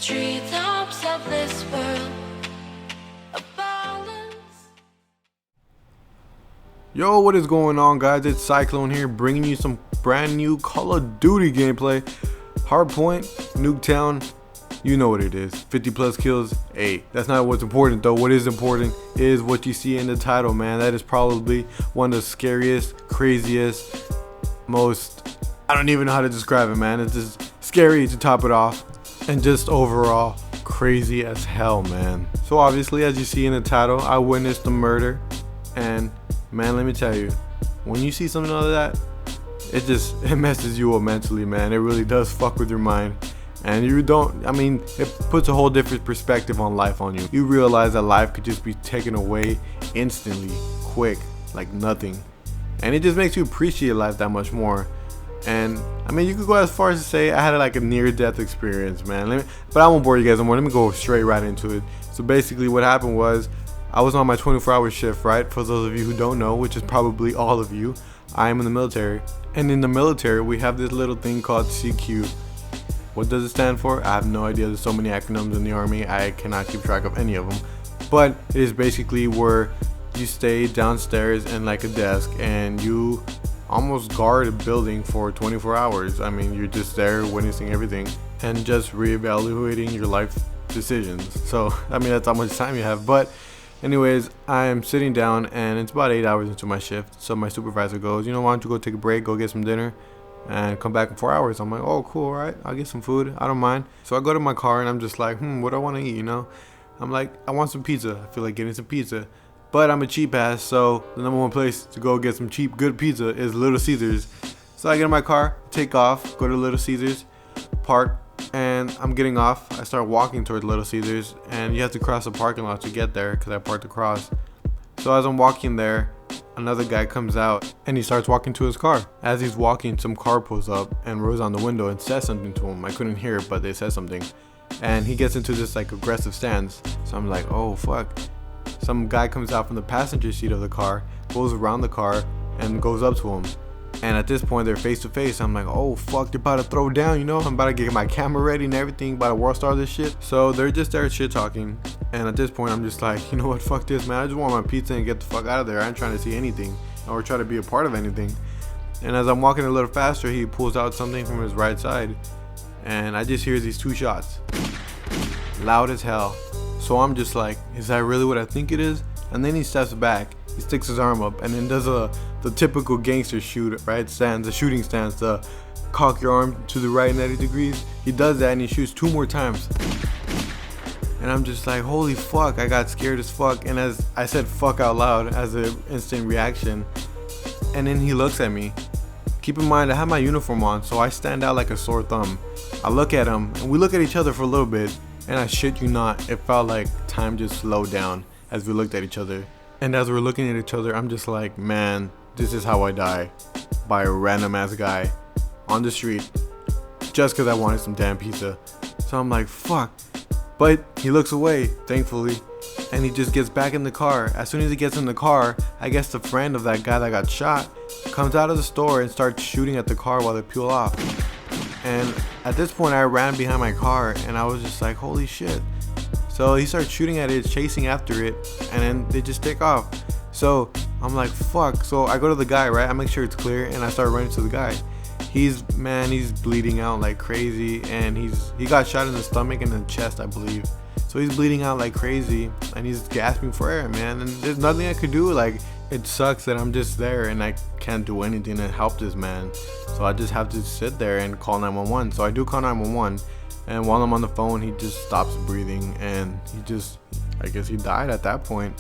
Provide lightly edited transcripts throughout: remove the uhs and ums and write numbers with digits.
treetops of this world. A balance. Yo, what is going on, guys? It's Cyclone here, bringing you some brand new Call of Duty gameplay. Hardpoint, Nuketown, you know what it is. 50 plus kills. Hey, that's not what's important though. What is important is what you see in the title, man. That is probably one of the scariest, craziest, most, I don't even know how to describe it, man. It's just scary to top it off, and just overall crazy as hell, man. So obviously, as you see in the title, I witnessed the murder, and man, let me tell you, when you see something like that, it messes you up mentally, man. It really does fuck with your mind. And it puts a whole different perspective on life on you. You realize that life could just be taken away instantly, quick, like nothing. And it just makes you appreciate life that much more. And I mean, you could go as far as to say I had like a near-death experience, man. But I won't bore you guys anymore. Let me go straight right into it. So basically what happened was, I was on my 24-hour shift, right? For those of you who don't know, which is probably all of you, I am in the military. And in the military, we have this little thing called CQ. What does it stand for? I have no idea. There's so many acronyms in the Army, I cannot keep track of any of them. But it is basically where you stay downstairs in like a desk and you almost guard a building for 24 hours. I mean, you're just there witnessing everything and just reevaluating your life decisions. So, I mean, that's how much time you have. But anyways, I am sitting down and it's about 8 hours into my shift. So my supervisor goes, you know, why don't you go take a break, go get some dinner, and come back in 4 hours. I'm like, oh, cool, all right, I'll get some food, I don't mind. So I go to my car and I'm just like, what do I want to eat, you know? I'm like, I want some pizza. I feel like getting some pizza. But I'm a cheap ass, so the number one place to go get some cheap, good pizza is Little Caesars. So I get in my car, take off, go to Little Caesars, park, and I'm getting off. I start walking towards Little Caesars, and you have to cross the parking lot to get there because I parked across. So as I'm walking there, another guy comes out and he starts walking to his car. As he's walking, some car pulls up and rolls on the window and says something to him. I couldn't hear it, but they said something. And he gets into this like aggressive stance. So I'm like, oh fuck. Some guy comes out from the passenger seat of the car, goes around the car and goes up to him. And at this point, they're face to face. I'm like, oh fuck, they're about to throw down, you know? I'm about to get my camera ready and everything, about to world star this shit. So they're just there shit talking. And at this point, I'm just like, you know what, fuck this, man. I just want my pizza and get the fuck out of there. I ain't trying to see anything or try to be a part of anything. And as I'm walking a little faster, he pulls out something from his right side. And I just hear these two shots. Loud as hell. So I'm just like, is that really what I think it is? And then he steps back. He sticks his arm up and then does the typical gangster shoot, right? Stance, the shooting stance, the cock your arm to the right 90 degrees. He does that and he shoots 2 more times. And I'm just like, holy fuck, I got scared as fuck. And as I said fuck out loud as an instant reaction. And then he looks at me. Keep in mind, I have my uniform on, so I stand out like a sore thumb. I look at him and we look at each other for a little bit. And I shit you not, it felt like time just slowed down as we looked at each other. And as we're looking at each other, I'm just like, man, this is how I die. By a random ass guy on the street just because I wanted some damn pizza. So I'm like, fuck. But he looks away, thankfully, and he just gets back in the car. As soon as he gets in the car, I guess the friend of that guy that got shot comes out of the store and starts shooting at the car while they peel off. And at this point, I ran behind my car and I was just like, holy shit. So he starts shooting at it, chasing after it, and then they just take off. So I'm like, fuck. So I go to the guy, right? I make sure it's clear and I start running to the guy. He's bleeding out like crazy, and he got shot in the stomach and the chest, I believe. So he's bleeding out like crazy and he's gasping for air, man. And there's nothing I could do. Like, it sucks that I'm just there and I can't do anything to help this man. So I just have to sit there and call 911. So I do call 911, and while I'm on the phone, he just stops breathing and I guess he died at that point.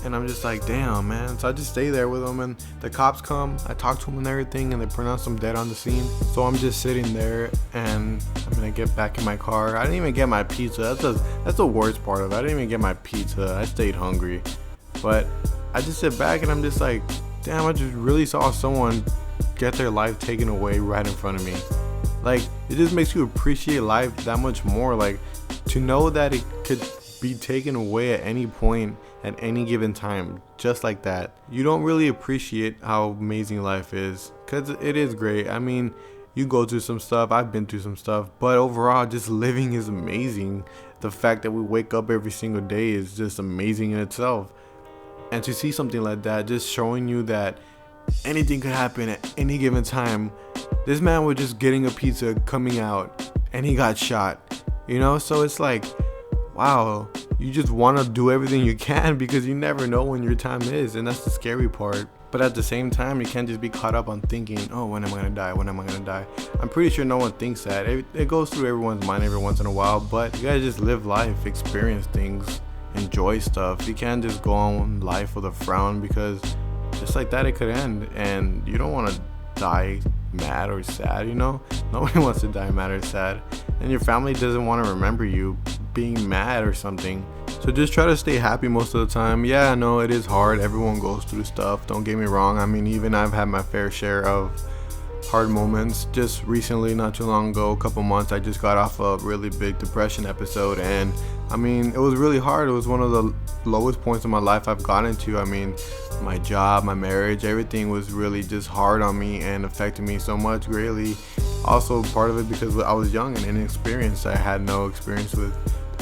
And I'm just like, damn, man. So I just stay there with him, and the cops come. I talk to him and everything, and they pronounce him dead on the scene. So I'm just sitting there, and I'm gonna get back in my car. I didn't even get my pizza. That's the worst part of it. I didn't even get my pizza. I stayed hungry. But I just sit back, and I'm just like, damn, I just really saw someone get their life taken away right in front of me. Like, it just makes you appreciate life that much more. Like, to know that it could be taken away at any point, at any given time, just like that, you don't really appreciate how amazing life is, because it is great. I mean, You go through some stuff, I've been through some stuff, but overall, just living is amazing. The fact that we wake up every single day is just amazing in itself. And to see something like that, just showing you that anything could happen at any given time. This man was just getting a pizza coming out and he got shot, you know? So it's like, wow, you just want to do everything you can because you never know when your time is, and that's the scary part. But at the same time, you can't just be caught up on thinking, oh, when am I gonna die? When am I gonna die? I'm pretty sure no one thinks that. It goes through everyone's mind every once in a while, but you gotta just live life, experience things, enjoy stuff. You can't just go on life with a frown, because just like that it could end, and you don't want to die mad or sad, you know? Nobody wants to die mad or sad, and your family doesn't want to remember you being mad or something. So just try to stay happy most of the time. Yeah, I know it is hard. Everyone goes through stuff. Don't get me wrong. I mean, even I've had my fair share of hard moments. Just recently, not too long ago, a couple months, I just got off a really big depression episode, and I mean, it was really hard. It was one of the lowest points in my life I've gotten to. I mean, my job, my marriage, everything was really just hard on me and affected me so much greatly. Also, part of it because I was young and inexperienced. I had no experience with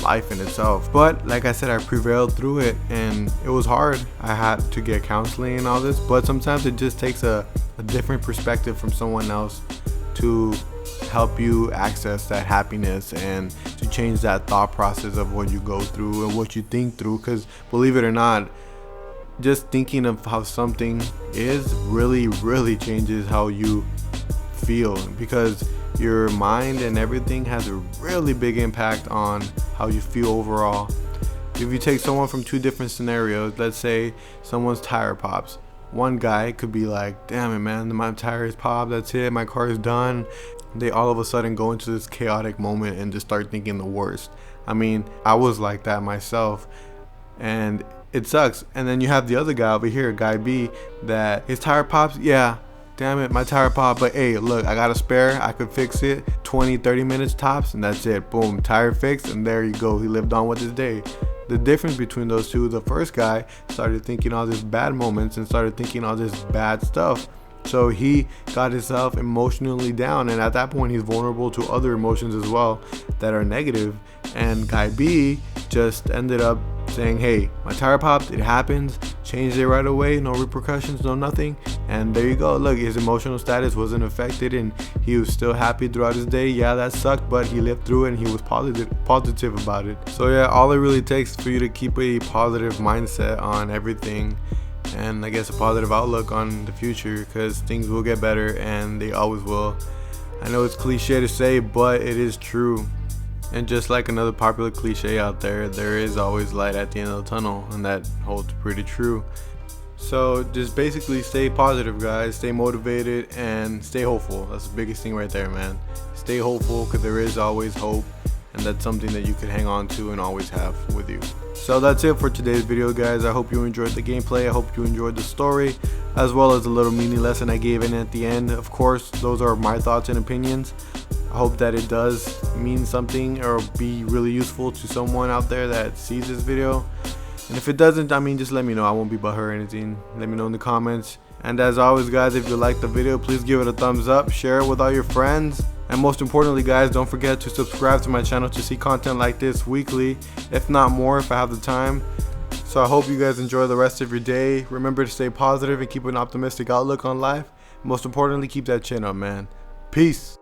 life in itself, but like I said, I prevailed through it, and it was hard. I had to get counseling and all this, but sometimes it just takes a different perspective from someone else to help you access that happiness and to change that thought process of what you go through and what you think through. Because believe it or not, just thinking of how something is really changes how you feel, because your mind and everything has a really big impact on how you feel overall. If you take someone from two different scenarios, let's say someone's tire pops. One guy could be like, damn it man, my tire is popped, that's it, my car is done. They all of a sudden go into this chaotic moment and just start thinking the worst. I mean, I was like that myself, and it sucks. And then you have the other guy over here, guy B, that his tire pops, yeah, damn it, my tire popped, but hey, look, I got a spare, I could fix it, 20-30 minutes tops, and that's it. Boom, tire fixed, and there you go, he lived on with his day. The difference between those two, the first guy started thinking all these bad moments and started thinking all this bad stuff, so he got himself emotionally down, and at that point he's vulnerable to other emotions as well that are negative. And guy B just ended up saying, hey, my tire popped, it happens, changed it right away, no repercussions, no nothing, and there you go. Look, his emotional status wasn't affected and he was still happy throughout his day. Yeah, that sucked, but he lived through it and he was positive about it. So yeah, all it really takes is for you to keep a positive mindset on everything, and I guess a positive outlook on the future, because things will get better and they always will. I know it's cliche to say, but it is true. And just like another popular cliche out there, there is always light at the end of the tunnel, and that holds pretty true. So just basically stay positive, guys, stay motivated and stay hopeful. That's the biggest thing right there, man. Stay hopeful, because there is always hope, and that's something that you can hang on to and always have with you. So that's it for today's video, guys. I hope you enjoyed the gameplay. I hope you enjoyed the story, as well as the little mini lesson I gave in at the end. Of course, those are my thoughts and opinions. I hope that it does mean something or be really useful to someone out there that sees this video. And if it doesn't, I mean, just let me know. I won't be butthurt or anything. Let me know in the comments. And as always, guys, if you liked the video, please give it a thumbs up, share it with all your friends, and most importantly, guys, don't forget to subscribe to my channel to see content like this weekly, if not more, if I have the time. So I hope you guys enjoy the rest of your day. Remember to stay positive and keep an optimistic outlook on life. Most importantly, keep that chin up, man. Peace.